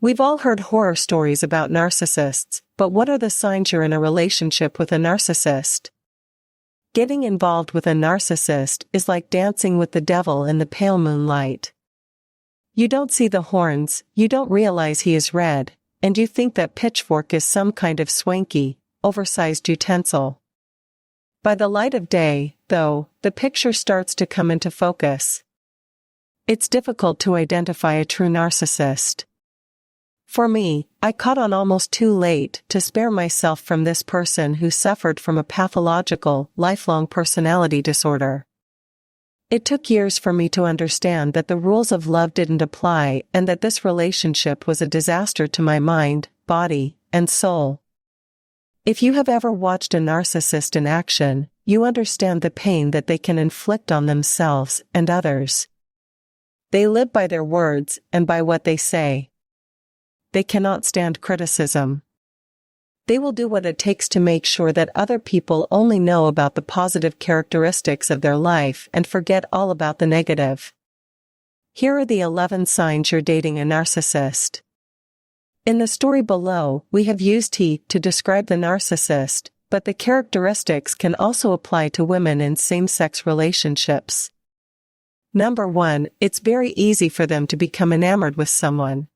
We've all heard horror stories about narcissists, but what are the signs you're in a relationship with a narcissist? Getting involved with a narcissist is like dancing with the devil in the pale moonlight. You don't see the horns, you don't realize he is red, and you think that pitchfork is some kind of swanky, oversized utensil. By the light of day, though, the picture starts to come into focus. It's difficult to identify a true narcissist. For me, I caught on almost too late to spare myself from this person who suffered from a pathological, lifelong personality disorder. It took years for me to understand that the rules of love didn't apply and that this relationship was a disaster to my mind, body, and soul. If you have ever watched a narcissist in action, you understand the pain that they can inflict on themselves and others. They live by their words and by what they say. They cannot stand criticism. They will do what it takes to make sure that other people only know about the positive characteristics of their life and forget all about the negative. Here are the 11 signs you're dating a narcissist. In the story below, we have used he to describe the narcissist, but the characteristics can also apply to women in same-sex relationships. Number 1, it's very easy for them to become enamored with someone.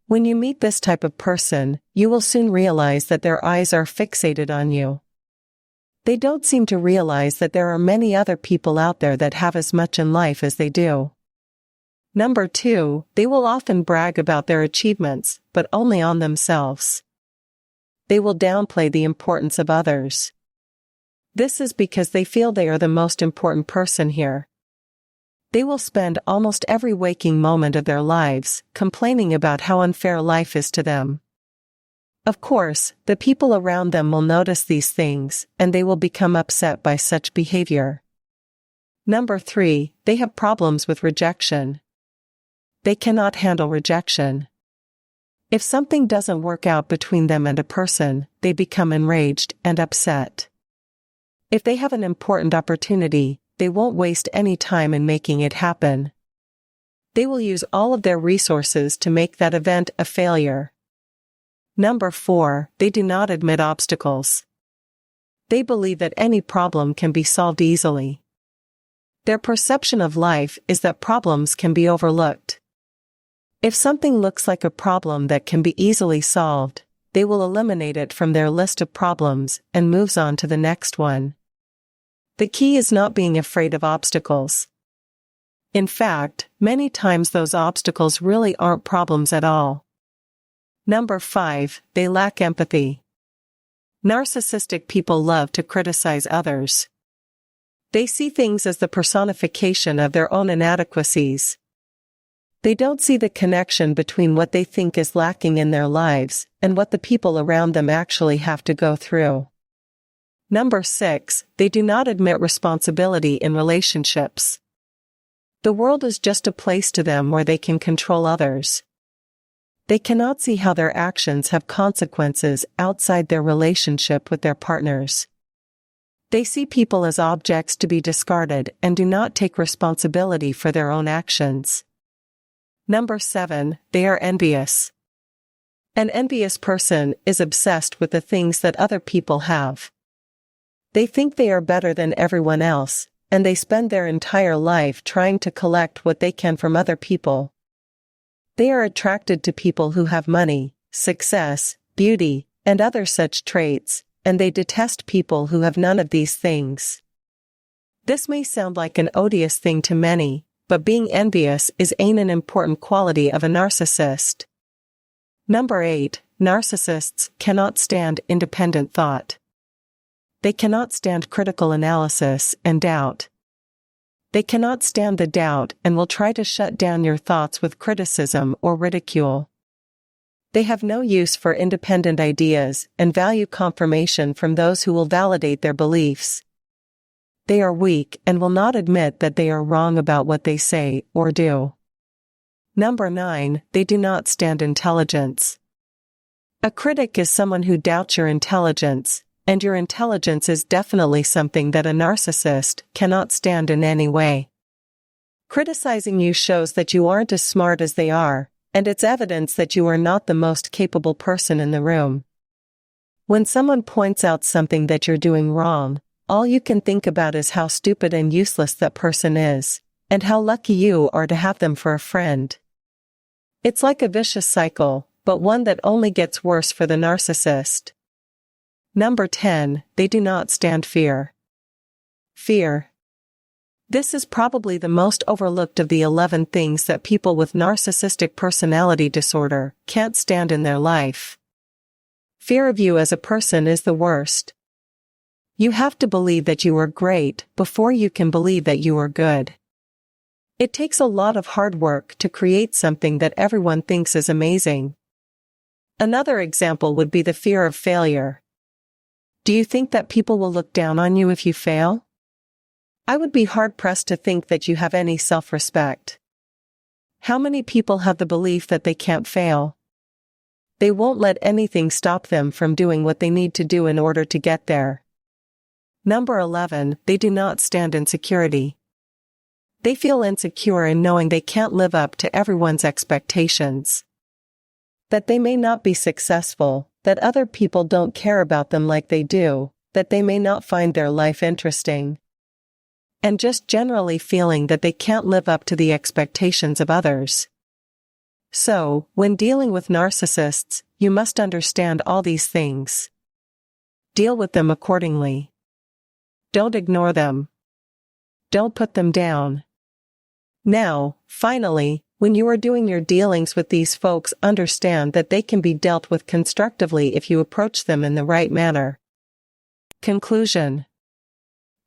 When you meet this type of person, you will soon realize that their eyes are fixated on you. They don't seem to realize that there are many other people out there that have as much in life as they do. Number 2, they will often brag about their achievements, but only on themselves. They will downplay the importance of others. This is because they feel they are the most important person here. They will spend almost every waking moment of their lives complaining about how unfair life is to them. Of course, the people around them will notice these things, and they will become upset by such behavior. Number 3, they have problems with rejection. They cannot handle rejection. If something doesn't work out between them and a person, they become enraged and upset. If they have an important opportunity, they won't waste any time in making it happen. They will use all of their resources to make that event a failure. Number 4, they do not admit obstacles. They believe that any problem can be solved easily. Their perception of life is that problems can be overlooked. If something looks like a problem that can be easily solved, they will eliminate it from their list of problems and moves on to the next one. The key is not being afraid of obstacles. In fact, many times those obstacles really aren't problems at all. Number 5, they lack empathy. Narcissistic people love to criticize others. They see things as the personification of their own inadequacies. They don't see the connection between what they think is lacking in their lives and what the people around them actually have to go through. Number 6, they do not admit responsibility in relationships. The world is just a place to them where they can control others. They cannot see how their actions have consequences outside their relationship with their partners. They see people as objects to be discarded and do not take responsibility for their own actions. Number 7, they are envious. An envious person is obsessed with the things that other people have. They think they are better than everyone else, and they spend their entire life trying to collect what they can from other people. They are attracted to people who have money, success, beauty, and other such traits, and they detest people who have none of these things. This may sound like an odious thing to many, but being envious is an important quality of a narcissist. Number 8, narcissists cannot stand independent thought. They cannot stand critical analysis and doubt. They cannot stand the doubt and will try to shut down your thoughts with criticism or ridicule. They have no use for independent ideas and value confirmation from those who will validate their beliefs. They are weak and will not admit that they are wrong about what they say or do. Number 9, they do not stand intelligence. A critic is someone who doubts your intelligence, and your intelligence is definitely something that a narcissist cannot stand in any way. Criticizing you shows that you aren't as smart as they are, and it's evidence that you are not the most capable person in the room. When someone points out something that you're doing wrong, all you can think about is how stupid and useless that person is, and how lucky you are to have them for a friend. It's like a vicious cycle, but one that only gets worse for the narcissist. Number 10, they do not stand fear. Fear. This is probably the most overlooked of the 11 things that people with narcissistic personality disorder can't stand in their life. Fear of you as a person is the worst. You have to believe that you are great before you can believe that you are good. It takes a lot of hard work to create something that everyone thinks is amazing. Another example would be the fear of failure. Do you think that people will look down on you if you fail? I would be hard-pressed to think that you have any self-respect. How many people have the belief that they can't fail? They won't let anything stop them from doing what they need to do in order to get there. Number 11, they do not stand in security. They feel insecure in knowing they can't live up to everyone's expectations. That they may not be successful, that other people don't care about them like they do, that they may not find their life interesting. And just generally feeling that they can't live up to the expectations of others. So, when dealing with narcissists, you must understand all these things. Deal with them accordingly. Don't ignore them. Don't put them down. Now, finally, when you are doing your dealings with these folks, understand that they can be dealt with constructively if you approach them in the right manner. Conclusion.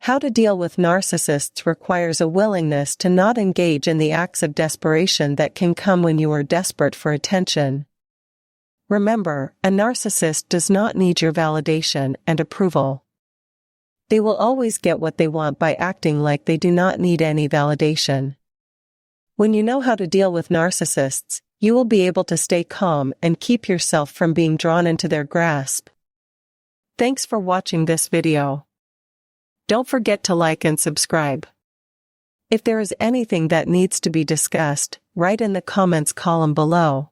How to deal with narcissists requires a willingness to not engage in the acts of desperation that can come when you are desperate for attention. Remember, a narcissist does not need your validation and approval. They will always get what they want by acting like they do not need any validation. When you know how to deal with narcissists, you will be able to stay calm and keep yourself from being drawn into their grasp. Thanks for watching this video. Don't forget to like and subscribe. If there is anything that needs to be discussed, write in the comments column below.